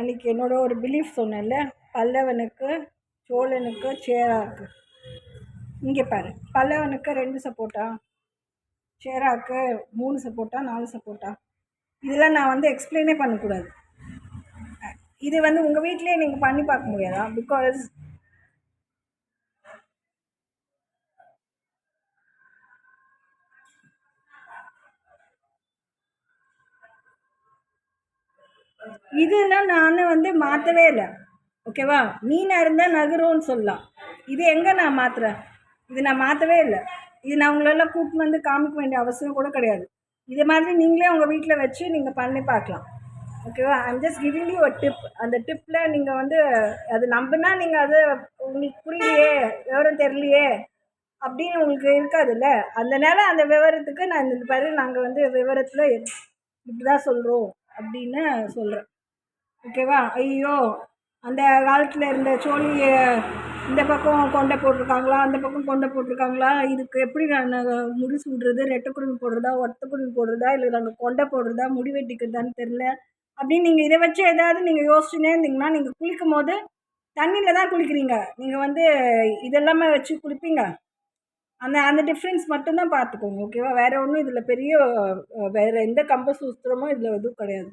அன்றைக்கி என்னோட ஒரு பிலீஃப் சொன்னேன்ல, பல்லவனுக்கு சோழனுக்கு சேராக்கு. இங்கே பாரு, பல்லவனுக்கு 2 சப்போர்ட்டா, சேராக்கு 3 சப்போர்ட்டா 4 சப்போர்ட்டா, இதெல்லாம் நான் எக்ஸ்பிளைனே பண்ணக்கூடாது. இது உங்கள் வீட்டிலே நீங்கள் பண்ணி பார்க்க முடியாதா? பிகாஸ் இதெல்லாம் நான் மாற்றவே இல்லை. ஓகேவா? மீனாக இருந்தால் நகரும்னு சொல்லலாம். இது எங்கே நான் மாற்றுறேன்? இது நான் மாற்றவே இல்லை. இது நான் உங்களெல்லாம் கூப்பிட்டு காமிக்க வேண்டிய அவசியம் கூட கிடையாது. இது மாதிரி நீங்களே உங்கள் வீட்டில் வச்சு நீங்கள் பண்ணி பார்க்கலாம். ஓகேவா? ஐம் ஜஸ்ட் கிவிங் யூ ஒரு டிப். அந்த டிப்பில் நீங்கள் அது நம்பினா நீங்கள் அது உங்களுக்கு புரியலையே, விவரம் தெரியலையே அப்படின்னு உங்களுக்கு இருக்காதுல்ல. அதனால அந்த விவரத்துக்கு நான் இந்த பாரு, நாங்கள் விவரத்தில் இப்படி தான் சொல்கிறோம் அப்படின்னு சொல்கிறேன். ஓகேவா? ஐயோ, அந்த காலத்தில் இருந்த சோழி இந்த பக்கம் கொண்டை போட்டிருக்காங்களா, அந்த பக்கம் கொண்டை போட்டிருக்காங்களா, இதுக்கு எப்படி நாங்கள் முடி சூடுறது, ரெட்டை குடுமி போடுறதா, ஒத்த குடுமி போடுறதா, இல்லை நாங்கள் கொண்டை போடுறதா, முடி வெட்டிக்கிறதான்னு தெரில அப்படின்னு நீங்கள் இதை வச்சு ஏதாவது நீங்கள் யோசிச்சுனே இருந்தீங்கன்னா, நீங்கள் குளிக்கும் போது தண்ணியில் தான் குளிக்கிறீங்க. நீங்கள் இதெல்லாமே வச்சு குளிப்பீங்க. அந்த டிஃப்ரென்ஸ் மட்டும்தான் பார்த்துக்கோங்க. ஓகேவா? வேறு ஒன்றும் இதில் பெரிய வேறு எந்த கம்ப சூத்திரமும் இதில் எதுவும் கிடையாது.